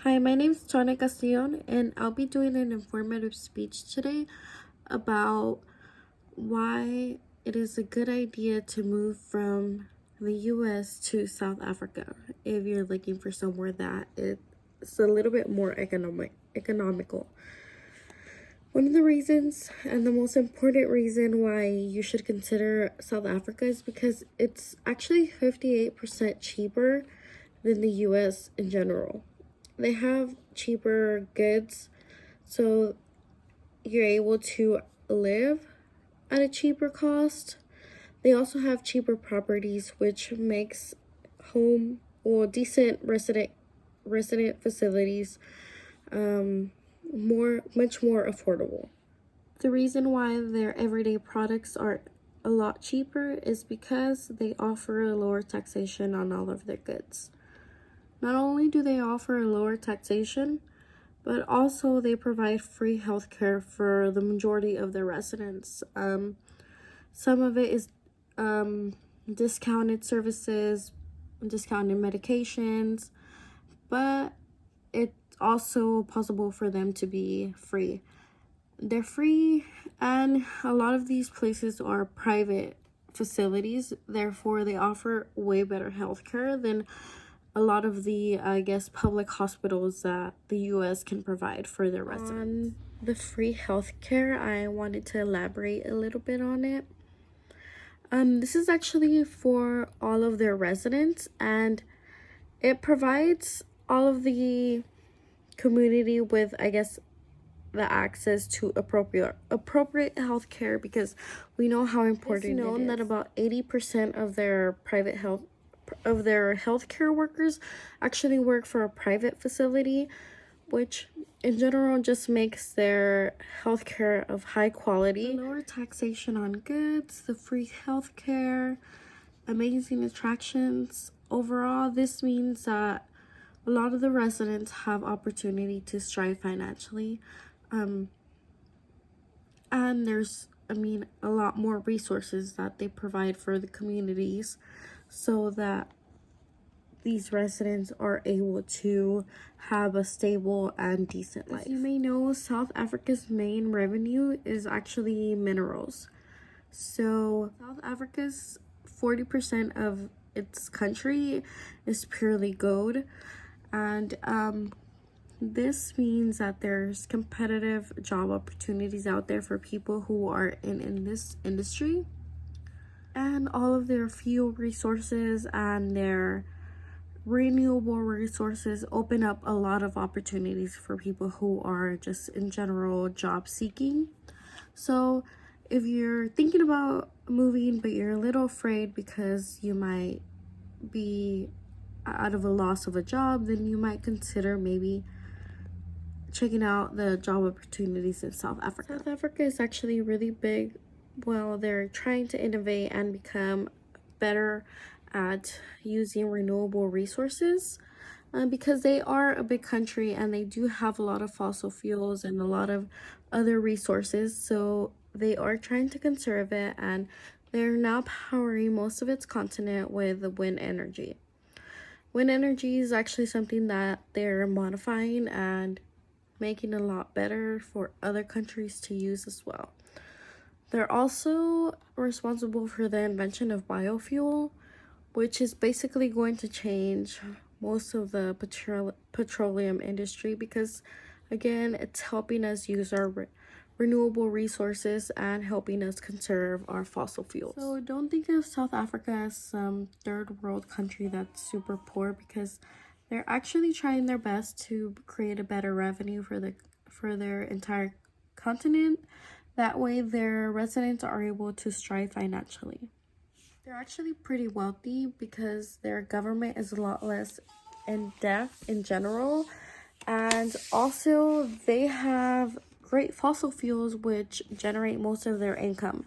Hi, my name is Tony Castillon, and I'll be doing an informative speech today about why it is a good idea to move from the US to South Africa if you're looking for somewhere that it's a little bit more economical. One of the reasons and the most important reason why you should consider South Africa is because it's actually 58% cheaper than the US in general. They have cheaper goods, so you're able to live at a cheaper cost. They also have cheaper properties, which makes home or decent resident facilities much more affordable. The reason why their everyday products are a lot cheaper is because they offer a lower taxation on all of their goods. Not only do they offer a lower taxation, but also they provide free healthcare for the majority of their residents. Some of it is discounted services, discounted medications, but it's also possible for them to be free. They're free, and a lot of these places are private facilities, therefore they offer way better healthcare than a lot of the, public hospitals that the US can provide for their residents. On the free healthcare, I wanted to elaborate a little bit on it. This is actually for all of their residents, and it provides all of the community with, the access to appropriate healthcare, because we know how important it is. It's known that about 80% of their healthcare workers actually work for a private facility, which in general just makes their healthcare of high quality. The lower taxation on goods, the free healthcare, amazing attractions. Overall, this means that a lot of the residents have opportunity to strive financially. And there's, a lot more resources that they provide for the communities so that these residents are able to have a stable and decent life. As you may know, South Africa's main revenue is actually minerals. So South Africa's 40% of its country is purely gold, and this means that there's competitive job opportunities out there for people who are in this industry, and all of their fuel resources and their renewable resources open up a lot of opportunities for people who are just in general job seeking. So if you're thinking about moving but you're a little afraid because you might be out of a loss of a job, then you might consider maybe checking out the job opportunities in South Africa. South Africa is actually really big. Well, they're trying to innovate and become better at using renewable resources, because they are a big country and they do have a lot of fossil fuels and a lot of other resources. So they are trying to conserve it, and they're now powering most of its continent with wind energy. Wind energy is actually something that they're modifying and making a lot better for other countries to use as well. They're also responsible for the invention of biofuel, which is basically going to change most of the petroleum industry, because again, it's helping us use our renewable resources and helping us conserve our fossil fuels. So don't think of South Africa as some third world country that's super poor, because they're actually trying their best to create a better revenue for their entire continent. That way their residents are able to strive financially. They're actually pretty wealthy because their government is a lot less in debt in general, and also they have great fossil fuels which generate most of their income.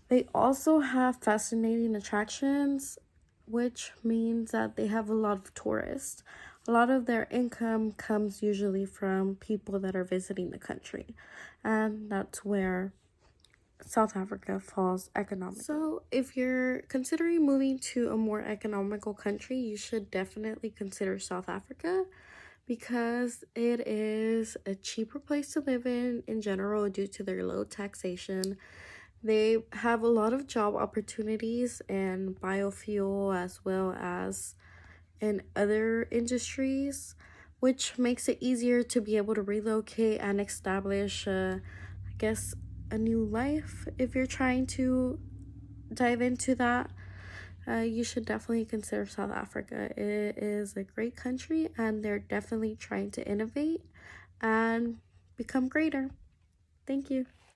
They also have fascinating attractions, which means that they have a lot of tourists. A lot of their income comes usually from people that are visiting the country, and that's where South Africa falls economically. So if you're considering moving to a more economical country, you should definitely consider South Africa, because it is a cheaper place to live in general due to their low taxation. They have a lot of job opportunities in biofuel as well as in other industries, which makes it easier to be able to relocate and establish, I guess, a new life. If you're trying to dive into that, you should definitely consider South Africa. It is a great country and they're definitely trying to innovate and become greater. Thank you.